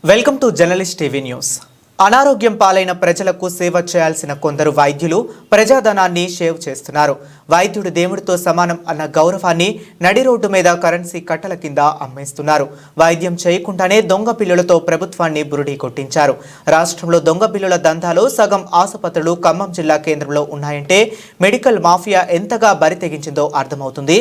Welcome to journalist TV news. అనారోగ్యం పాలైన ప్రజలకు సేవ చేయాల్సిన కొందరు వైద్యులు ప్రజాధనాన్ని షేవ్ చేస్తున్నారు. వైద్యుడు దేవుడితో సమానం అన్న గౌరవాన్ని నడి రోడ్డు మీద కరెన్సీ కట్టల కింద అమ్మేస్తున్నారు. వైద్యం చేయకుండానే దొంగ బిల్లులతో ప్రభుత్వాన్ని బురుడి కొట్టించారు. రాష్ట్రంలో దొంగ బిల్లుల దందాలో సగం ఆసుపత్రులు ఖమ్మం జిల్లా కేంద్రంలో ఉన్నాయంటే మెడికల్ మాఫియా ఎంతగా బరి తెగించిందో అర్థమవుతుంది.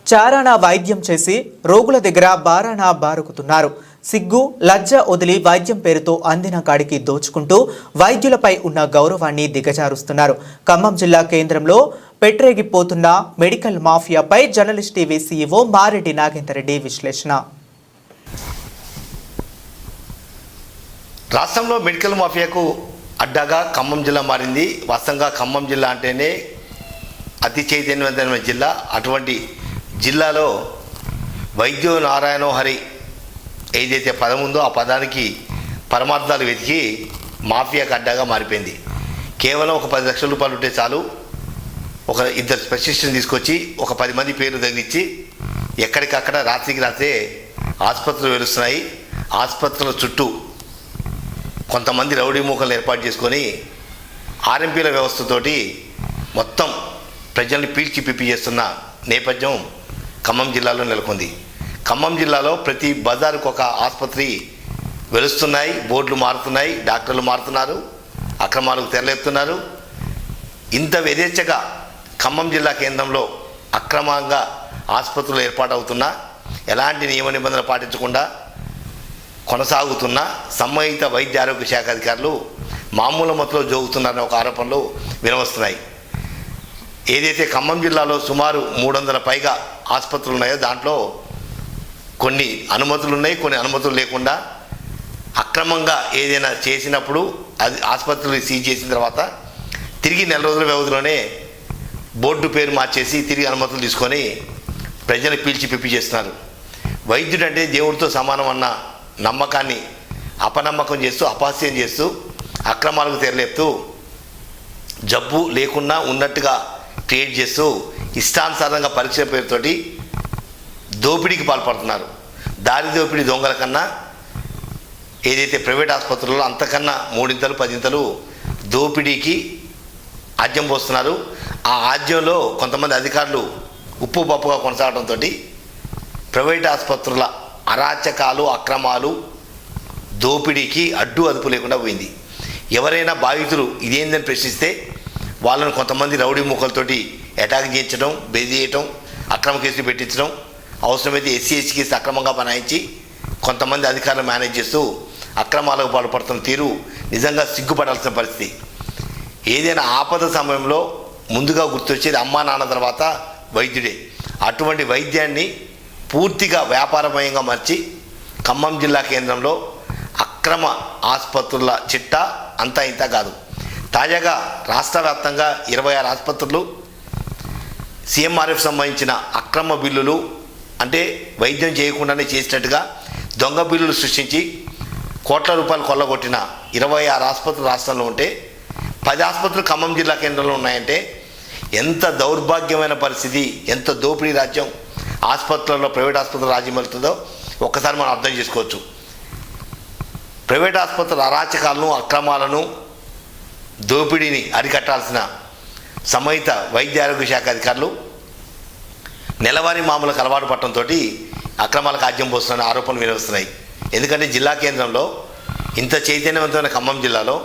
చారానా వైద్యం చేసి రోగుల దగ్గర బారానా బారుకుతున్నారు. సిగ్గు లజ్జ వదిలి వైద్యం పేరుతో అందిన కాడికి దోచుకుంటూ వైద్యులపై ఉన్న గౌరవాన్ని దిగజారుస్తున్నారు. ఖమ్మం జిల్లా కేంద్రంలో పెట్టరేగిపోతున్న మెడికల్ మాఫియాపై journalist TV CEO Mareddy Nagender Reddy విశ్లేషణ. రాష్ట్రంలో మెడికల్ మాఫియాకు అడ్డాగా ఖమ్మం జిల్లా మారింది. వాస్తవంగా ఖమ్మం జిల్లా అంటేనే అతి చైతన్యవంతమైన జిల్లా. అటువంటి జిల్లాలో వైద్యో నారాయణో హరి ఏదైతే పదం ఉందో ఆ పదానికి పరమార్థాలు వెతికి మాఫియాకు అడ్డాగా మారిపోయింది. కేవలం ఒక 10 లక్షల రూపాయలు ఉంటే చాలు, ఒక 2 స్పెషలిస్ట్ని తీసుకొచ్చి ఒక 10 మంది పేర్లు తగిలిచ్చి ఎక్కడికక్కడ రాత్రికి రాత్రే ఆసుపత్రులు వెలుస్తున్నాయి. ఆసుపత్రుల చుట్టూ కొంతమంది రౌడీ మూకలను ఏర్పాటు చేసుకొని ఆర్ఎంపీల వ్యవస్థతోటి మొత్తం ప్రజల్ని పీల్చి పిప్పి చేస్తున్న నేపథ్యం ఖమ్మం జిల్లాలో నెలకొంది. ఖమ్మం జిల్లాలో ప్రతి బజారుకు ఒక ఆసుపత్రి వెలుస్తున్నాయి, బోర్డులు మారుతున్నాయి, డాక్టర్లు మారుతున్నారు, అక్రమాలకు తెరలేపుతున్నారు. ఇంత యథేచ్ఛగా ఖమ్మం జిల్లా కేంద్రంలో అక్రమంగా ఆసుపత్రులు ఏర్పాటవుతున్నా ఎలాంటి నియమ నిబంధనలు పాటించకుండా కొనసాగుతున్న సంబంధిత వైద్య ఆరోగ్య శాఖ అధికారులు మామూలు మత్తులో జోగుతున్నారనే ఒక ఆరోపణలు వినవస్తున్నాయి. ఏదైతే ఖమ్మం జిల్లాలో సుమారు 300 పైగా ఆసుపత్రులు ఉన్నాయో దాంట్లో కొన్ని అనుమతులు ఉన్నాయి, కొన్ని అనుమతులు లేకుండా అక్రమంగా ఏదైనా చేసినప్పుడు అది ఆసుపత్రులు సీజ్ చేసిన తర్వాత తిరిగి 4 రోజుల వ్యవధిలోనే బోర్డు పేరు మార్చేసి తిరిగి అనుమతులు తీసుకొని ప్రజలు పీల్చి పిప్పి చేస్తున్నారు. వైద్యుడు అంటే దేవుడితో సమానం అన్న నమ్మకాన్ని అపనమ్మకం చేస్తూ అపహాస్యం చేస్తూ అక్రమాలకు తెరలేపుతూ జబ్బు లేకుండా ఉన్నట్టుగా క్రియేట్ చేస్తూ ఇష్టానుసారంగా పరీక్ష పేరుతోటి దోపిడీకి పాల్పడుతున్నారు. దారి దోపిడీ దొంగల కన్నా ఏదైతే ప్రైవేట్ ఆసుపత్రుల్లో అంతకన్నా 3-10 దోపిడీకి ఆజ్యం పోస్తున్నారు. ఆ ఆజ్యంలో కొంతమంది అధికారులు ఉప్పు పప్పుగా కొనసాగడంతో ప్రైవేట్ ఆసుపత్రుల అరాచకాలు అక్రమాలు దోపిడీకి అడ్డు అదుపు లేకుండా పోయింది. ఎవరైనా బాధితులు ఇదేందని ప్రశ్నిస్తే వాళ్ళను కొంతమంది రౌడీ మూకలతోటి అటాక్ చేయించడం, బెదిరియటం, అక్రమ కేసులు పెట్టించడం, అవసరమైతే ఎస్సీ కేసు అక్రమంగా బనాయించి కొంతమంది అధికారులు మేనేజ్ చేస్తూ అక్రమాలకు పాల్పడుతున్న తీరు నిజంగా సిగ్గుపడాల్సిన పరిస్థితి. ఏదైనా ఆపద సమయంలో ముందుగా గుర్తొచ్చేది అమ్మా నాన్న తర్వాత వైద్యుడే. అటువంటి వైద్యాన్ని పూర్తిగా వ్యాపారమయంగా మార్చి ఖమ్మం జిల్లా కేంద్రంలో అక్రమ ఆసుపత్రుల చిట్టా అంతా ఇంత కాదు. తాజాగా రాష్ట్ర వ్యాప్తంగా 26 ఆసుపత్రులు సీఎంఆర్ఎఫ్ సంబంధించిన అక్రమ బిల్లులు, అంటే వైద్యం చేయకుండానే చేసినట్టుగా దొంగ బిల్లులు సృష్టించి కోట్ల రూపాయలు కొల్లగొట్టిన 26 ఆసుపత్రులు రాష్ట్రంలో ఉంటే 10 ఆసుపత్రులు ఖమ్మం జిల్లా కేంద్రంలో ఉన్నాయంటే ఎంత దౌర్భాగ్యమైన పరిస్థితి, ఎంత దోపిడీ రాజ్యం ఆసుపత్రులలో ప్రైవేట్ ఆసుపత్రులు రాజ్యం వెళ్తుందో ఒక్కసారి మనం అర్థం చేసుకోవచ్చు. ప్రైవేట్ ఆసుపత్రుల అరాచకాలను, అక్రమాలను, దోపిడీని అరికట్టాల్సిన సంబంధిత వైద్య ఆరోగ్య శాఖ అధికారులు నెలవారీ మామూలకు అలవాటు పట్టడంతో అక్రమాలకు ఆజ్యం పోస్తున్న ఆరోపణలు వినిపిస్తున్నాయి. ఎందుకంటే జిల్లా కేంద్రంలో ఇంత చైతన్యవంతమైన ఖమ్మం జిల్లాలో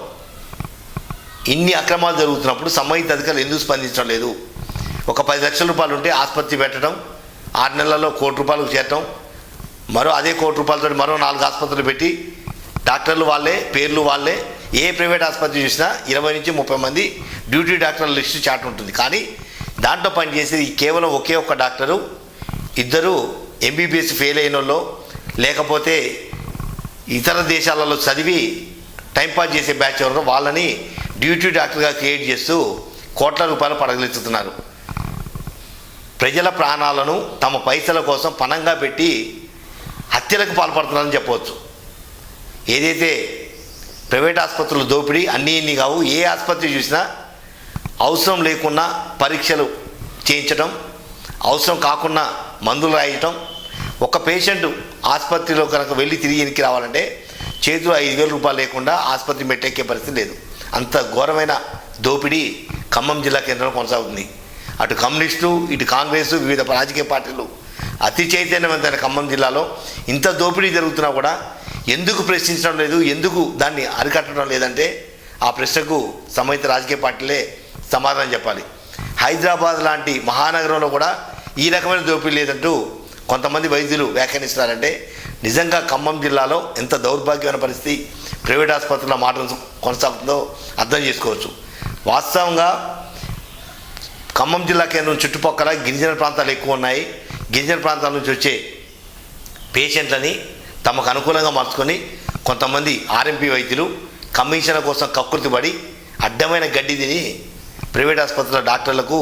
ఇన్ని అక్రమాలు జరుగుతున్నప్పుడు సంబంధిత అధికారులు ఎందుకు స్పందించడం లేదు? ఒక 10 లక్షల రూపాయలు ఉంటే ఆసుపత్రి పెట్టడం, 6 నెలల్లో ₹1 కోటి చేరటం, మరో అదే ₹1 కోటి మరో 4 ఆసుపత్రులు పెట్టి డాక్టర్లు వాళ్ళే, పేర్లు వాళ్ళే. ఏ ప్రైవేట్ ఆసుపత్రి చూసినా 20 నుంచి 30 మంది డ్యూటీ డాక్టర్ల లిస్టు చాట్ ఉంటుంది. కానీ దాంట్లో పనిచేసేది కేవలం ఒకే ఒక్క డాక్టరు, 2 ఎంబీబీఎస్ ఫెయిల్ అయిన వాళ్ళు, లేకపోతే ఇతర దేశాలలో చదివి టైంపాస్ చేసే బ్యాచ్ ఎవరో వాళ్ళని డ్యూటీ డాక్టర్గా క్రియేట్ చేస్తూ కోట్ల రూపాయలు పడగలెత్తుతున్నారు. ప్రజల ప్రాణాలను తమ పైసల కోసం పణంగా పెట్టి హత్యలకు పాల్పడుతున్నారని చెప్పవచ్చు. ఏదైతే ప్రైవేట్ ఆసుపత్రుల దోపిడీ అన్నీ ఇన్ని కావు. ఏ ఆసుపత్రి చూసినా అవసరం లేకున్నా పరీక్షలు చేయించడం, అవసరం కాకుండా మందులు రాయటం. ఒక పేషెంట్ ఆసుపత్రిలో కనుక వెళ్ళి తిరిగి వెనక్కి రావాలంటే చేతిలో ₹5,000 లేకుండా ఆసుపత్రి మెట్టెక్కే పరిస్థితి లేదు. అంత ఘోరమైన దోపిడీ ఖమ్మం జిల్లా కేంద్రంలో కొనసాగుతుంది. అటు కమ్యూనిస్టులు, ఇటు కాంగ్రెసు, వివిధ రాజకీయ పార్టీలు అతి చైతన్యవంతమైన ఖమ్మం జిల్లాలో ఇంత దోపిడీ జరుగుతున్నా కూడా ఎందుకు ప్రశ్నించడం లేదు, ఎందుకు దాన్ని అరికట్టడం లేదంటే ఆ ప్రశ్నకు సంబంధిత రాజకీయ పార్టీలే సమాధానం చెప్పాలి. హైదరాబాద్ లాంటి మహానగరంలో కూడా ఈ రకమైన దోపిడీ లేదంటూ కొంతమంది వైద్యులు వ్యాఖ్యానిస్తున్నారంటే నిజంగా ఖమ్మం జిల్లాలో ఎంత దౌర్భాగ్యమైన పరిస్థితి ప్రైవేట్ ఆసుపత్రుల మాట కొనసాగుతుందో అర్థం చేసుకోవచ్చు. వాస్తవంగా ఖమ్మం జిల్లా కేంద్రం చుట్టుపక్కల గిరిజన ప్రాంతాలు ఎక్కువ ఉన్నాయి. గిరిజన ప్రాంతాల నుంచి వచ్చే పేషెంట్లని తమకు అనుకూలంగా మార్చుకొని కొంతమంది ఆర్ఎంపీ వైద్యులు కమిషన్ల కోసం కక్కుర్తిపడి అడ్డమైన గడ్డి తిని ప్రైవేట్ ఆసుపత్రుల డాక్టర్లకు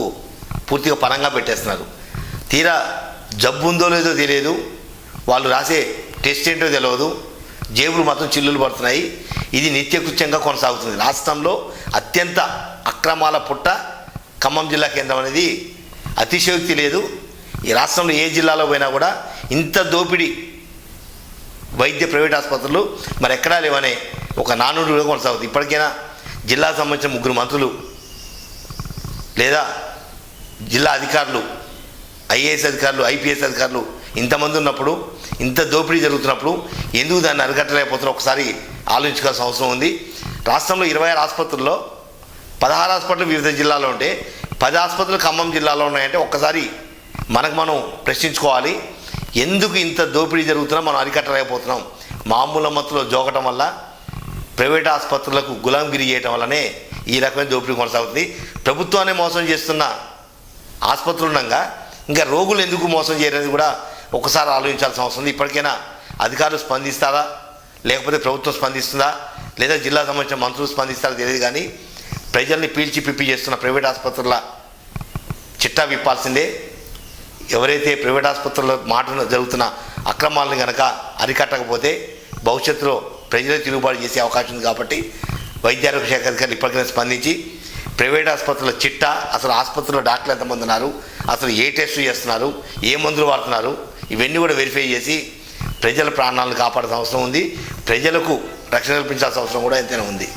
పూర్తిగా పరంగా పెట్టేస్తున్నారు. తీరా జబ్బు ఉందో లేదో తెలియదు, వాళ్ళు రాసే టెస్ట్ ఏంటో తెలియదు, జేబులు మాత్రం చిల్లులు పడుతున్నాయి. ఇది నిత్యకృత్యంగా కొనసాగుతుంది. రాష్ట్రంలో అత్యంత అక్రమాల పుట్ట ఖమ్మం జిల్లా కేంద్రం అనేది అతిశయోక్తి లేదు. ఈ రాష్ట్రంలో ఏ జిల్లాలో పోయినా కూడా ఇంత దోపిడీ వైద్య ప్రైవేట్ ఆసుపత్రులు మరి ఎక్కడా లేవనే ఒక నానుడిగా కొనసాగుతుంది. ఇప్పటికైనా జిల్లాకు సంబంధించిన 3 మంత్రులు లేదా జిల్లా అధికారులు, ఐఏఎస్ అధికారులు, ఐపీఎస్ అధికారులు ఇంతమంది ఉన్నప్పుడు, ఇంత దోపిడీ జరుగుతున్నప్పుడు ఎందుకు దాన్ని అరికట్టలేకపోతున్నారో ఒకసారి ఆలోచించుకోవాల్సిన అవసరం ఉంది. రాష్ట్రంలో 26 ఆసుపత్రుల్లో 16 ఆసుపత్రులు వివిధ జిల్లాలో ఉంటే 10 ఆసుపత్రులు ఖమ్మం జిల్లాలో ఉన్నాయంటే ఒక్కసారి మనం ప్రశ్నించుకోవాలి. ఎందుకు ఇంత దోపిడీ జరుగుతున్నా మనం అరికట్టలేకపోతున్నాం? మామూలు మత్తులో జోకటం వల్ల, ప్రైవేట్ ఆసుపత్రులకు గులాంగిరి చేయటం వల్లనే ఈ రకమైన దోపిడీ కొనసాగుతుంది. ప్రభుత్వాన్ని మోసం చేస్తున్న ఆసుపత్రులు ఉండగా ఇంకా రోగులు ఎందుకు మోసం చేయడానికి కూడా ఒకసారి ఆలోచించాల్సిన అవసరం ఉంది. ఇప్పటికైనా అధికారులు స్పందిస్తారా, లేకపోతే ప్రభుత్వం స్పందిస్తుందా, లేదా జిల్లా సంబంధించిన మంత్రులు స్పందిస్తారో తెలియదు. కానీ ప్రజల్ని పీల్చి పిప్పి చేస్తున్న ప్రైవేట్ ఆసుపత్రుల చిట్టా విప్పాల్సిందే. ఎవరైతే ప్రైవేట్ ఆసుపత్రుల మాటను జరుగుతున్న అక్రమాలను కనుక అరికట్టకపోతే భవిష్యత్తులో ప్రజలే తిరుగుబాటు చేసే అవకాశం ఉంది. కాబట్టి వైద్య ఆరోగ్య శాఖ అధికారులు ఇప్పటికైనా స్పందించి ప్రైవేట్ ఆసుపత్రుల చిట్టా, అసలు ఆసుపత్రిలో డాక్టర్లు ఎంతమంది ఉన్నారు, అసలు ఏ టెస్టులు చేస్తున్నారు, ఏ మందులు వాడుతున్నారు, ఇవన్నీ కూడా వెరిఫై చేసి ప్రజల ప్రాణాలను కాపాడాల్సిన అవసరం ఉంది. ప్రజలకు రక్షణ కల్పించాల్సిన అవసరం కూడా ఎంతైనా ఉంది.